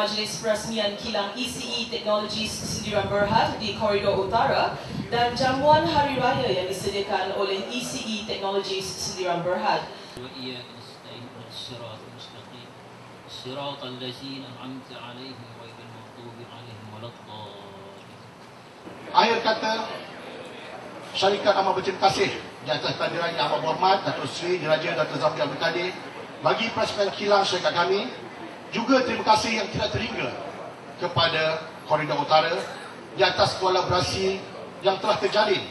majlis perasmian kilang ECE Technologies Sendirian Berhad di Koridor Utara dan jamuan hari raya yang disediakan oleh ECE Technologies Sendirian Berhad. Akhir kata, syarikat amat berterima kasih di atas kehadiran Yang Amat Berhormat Datuk Seri Diraja Datuk Zafri Abdul Kadir bagi perasmian kilang syarikat kami. Juga terima kasih yang tidak terhingga kepada Koridor Utara di atas kolaborasi yang telah terjalin,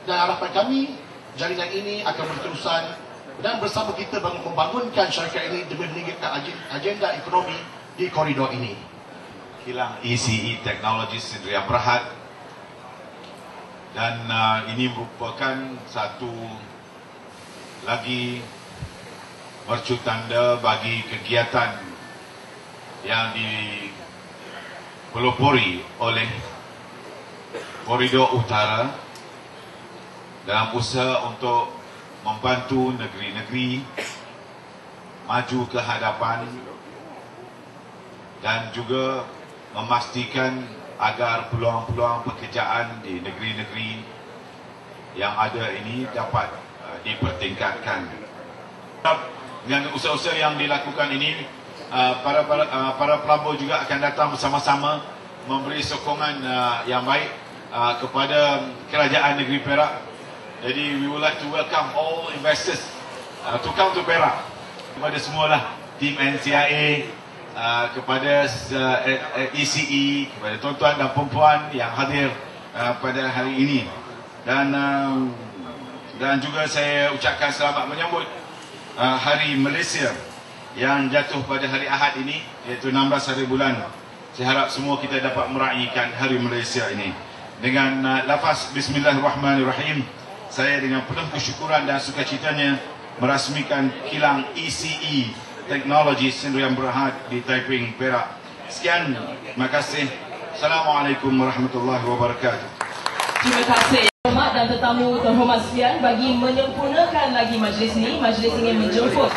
dan harapan kami jalinan ini akan berterusan dan bersama kita membangunkan syarikat ini demi meningkatkan agenda ekonomi di koridor ini. Kilang ECE Technologies Sendirian Berhad, dan ini merupakan satu lagi mercutanda bagi kegiatan yang dipelopori oleh Koridor Utara dalam usaha untuk membantu negeri-negeri maju ke hadapan dan juga memastikan agar peluang-peluang pekerjaan di negeri-negeri yang ada ini dapat dipertingkatkan. Dengan usaha-usaha yang dilakukan ini, para pelabur juga akan datang bersama-sama memberi sokongan yang baik kepada kerajaan negeri Perak. Jadi we would like to welcome all investors to come to Perak. Kepada semualah tim NCIA, kepada ECE, kepada tuan-tuan dan perempuan yang hadir pada hari ini, dan juga saya ucapkan selamat menyambut Hari Malaysia yang jatuh pada hari Ahad ini, iaitu 16 hari bulan. Saya harap semua kita dapat meraihkan Hari Malaysia ini dengan lafaz Bismillahirrahmanirrahim. Saya dengan penuh kesyukuran dan sukacitanya merasmikan kilang ECE Technologies Sendirian Berhad di Taiping, Perak. Sekian, terima kasih. Assalamualaikum warahmatullahi wabarakatuh. Terima kasih hormat dan tetamu terhormat sekalian. Bagi menyempurnakan lagi majlis ini menjemput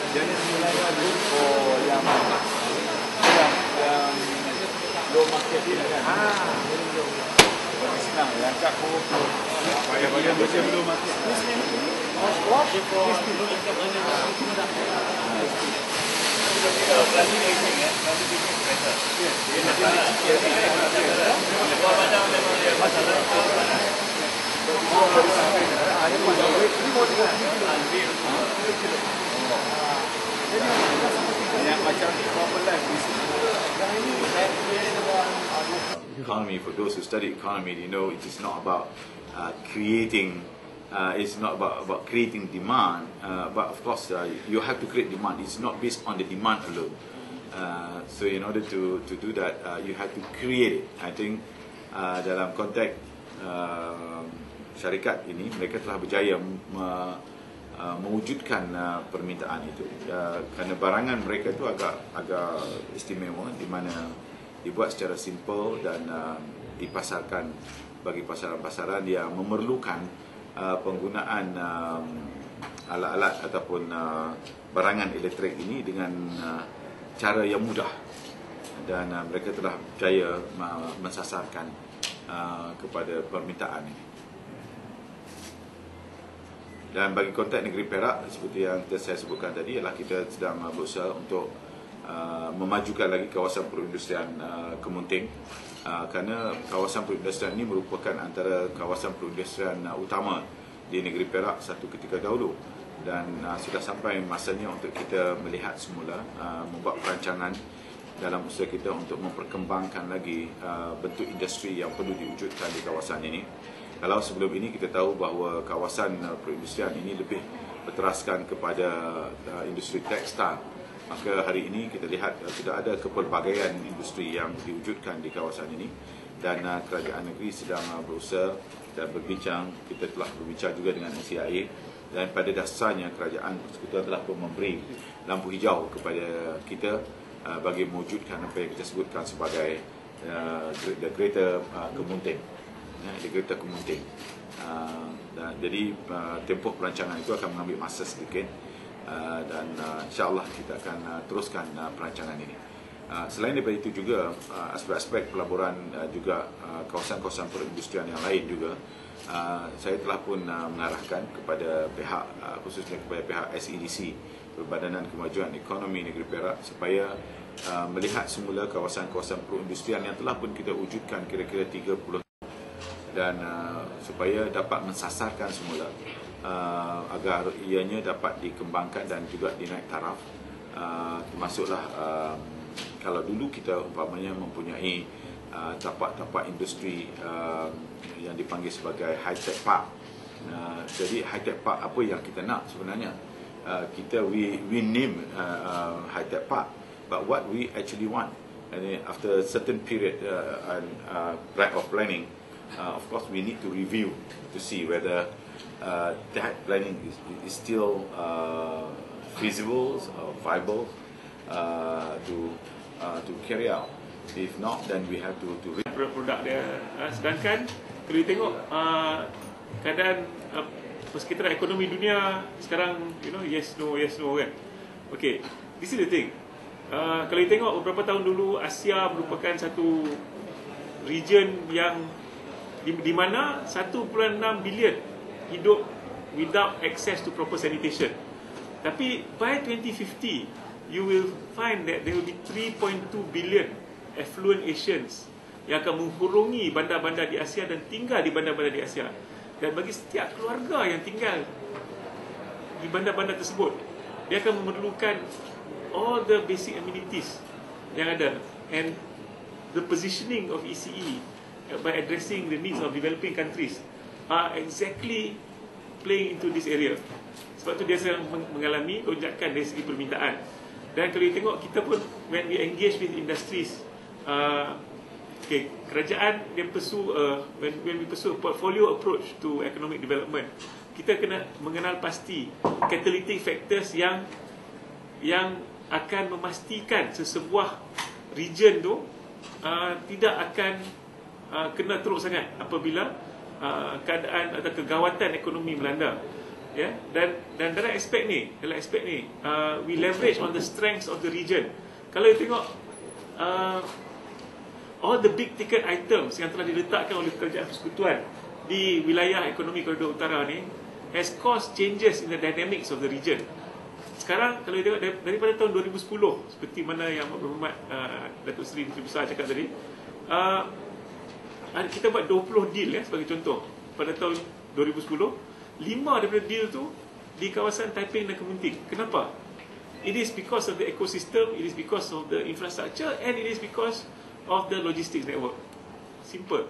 Jadi mulai dulu yang low market ni kan. Bagi senang yang kat pokok. Yang macam low market. Squash. Economy, for those who study economy, you know it is not about creating. It's not about creating demand, but of course you have to create demand. It's not based on the demand alone. So in order to do that, you have to create it. I think dalam konteks syarikat ini, mereka telah berjaya mewujudkan permintaan itu, kerana barangan mereka itu agak istimewa, di mana dibuat secara simple dan dipasarkan bagi pasaran-pasaran yang memerlukan penggunaan alat-alat ataupun barangan elektrik ini dengan cara yang mudah, dan mereka telah berjaya mensasarkan kepada permintaan ini. Dan bagi konteks negeri Perak, seperti yang saya sebutkan tadi, ialah kita sedang berusaha untuk memajukan lagi kawasan perindustrian Kemunting, kerana kawasan perindustrian ini merupakan antara kawasan perindustrian utama di negeri Perak satu ketika dahulu, dan sudah sampai masanya untuk kita melihat semula, membuat perancangan dalam usaha kita untuk memperkembangkan lagi bentuk industri yang perlu diwujudkan di kawasan ini. Kalau sebelum ini kita tahu bahawa kawasan perindustrian ini lebih berteraskan kepada industri tekstil, maka hari ini kita lihat sudah ada kepelbagaian industri yang diwujudkan di kawasan ini, dan kerajaan negeri sedang berusaha dan berbincang. Kita telah berbincang juga dengan NCIA, dan pada dasarnya kerajaan persekutuan telah pun memberi lampu hijau kepada kita bagi mewujudkan apa yang kita sebutkan sebagai the Greater Kemunting, the Greater Kemunting. Jadi tempoh perancangan itu akan mengambil masa sedikit, dan insya-Allah kita akan teruskan perancangan ini. Selain daripada itu juga aspek-aspek pelaburan, juga kawasan-kawasan perindustrian yang lain juga, saya telah pun mengarahkan kepada pihak, khususnya kepada pihak SEDC, Perbadanan Kemajuan Ekonomi Negeri Perak, supaya melihat semula kawasan-kawasan perindustrian yang telah pun kita wujudkan kira-kira 30, dan supaya dapat mensasarkan semula agar ianya dapat dikembangkan dan juga dinaik taraf. Termasuklah kalau dulu kita umpamanya mempunyai tapak-tapak industri yang dipanggil sebagai high-tech park. Jadi high-tech park apa yang kita nak sebenarnya? Kita we name high-tech park, but what we actually want, and after a certain period of planning, of course we need to review to see whether that planning is still feasible or viable to carry out. If not, then we have to produk dia. Sedangkan kalau tengok keadaan persekitaran ekonomi dunia sekarang, yes no kan. Okay, this is the thing. Kalau tengok beberapa tahun dulu, Asia merupakan satu region yang di mana 1.6 bilion hidup without access to proper sanitation. Tapi by 2050 you will find that there will be 3.2 billion affluent Asians yang akan menghurungi bandar-bandar di Asia dan tinggal di bandar-bandar di Asia. Dan bagi setiap keluarga yang tinggal di bandar-bandar tersebut, dia akan memerlukan all the basic amenities yang ada. And the positioning of ECE by addressing the needs of developing countries are exactly playing into this area. Sebab tu dia sedang mengalami lonjakan dari segi permintaan. Dan kalau tengok kita pun, when we engage with industries, kerajaan dia pursue when we pursue a portfolio approach to economic development, kita kena mengenal pasti catalytic factors yang akan memastikan sesebuah region tu tidak akan kena teruk sangat apabila keadaan atau kegawatan ekonomi melanda. Ya, dan dalam aspek ni we leverage on the strengths of the region. Kalau you tengok all the big ticket items yang telah diletakkan oleh kerajaan persekutuan di wilayah ekonomi koridor utara ni has caused changes in the dynamics of the region. Sekarang kalau you tengok daripada tahun 2010, seperti mana yang berhormat Datuk Seri Menteri Besar cakap tadi, kita buat 20 deal sebagai contoh pada tahun 2010. 5 daripada deal tu di kawasan Taiping dan Kemunting. Kenapa? It is because of the ecosystem, it is because of the infrastructure, and it is because of the logistics network. Simple.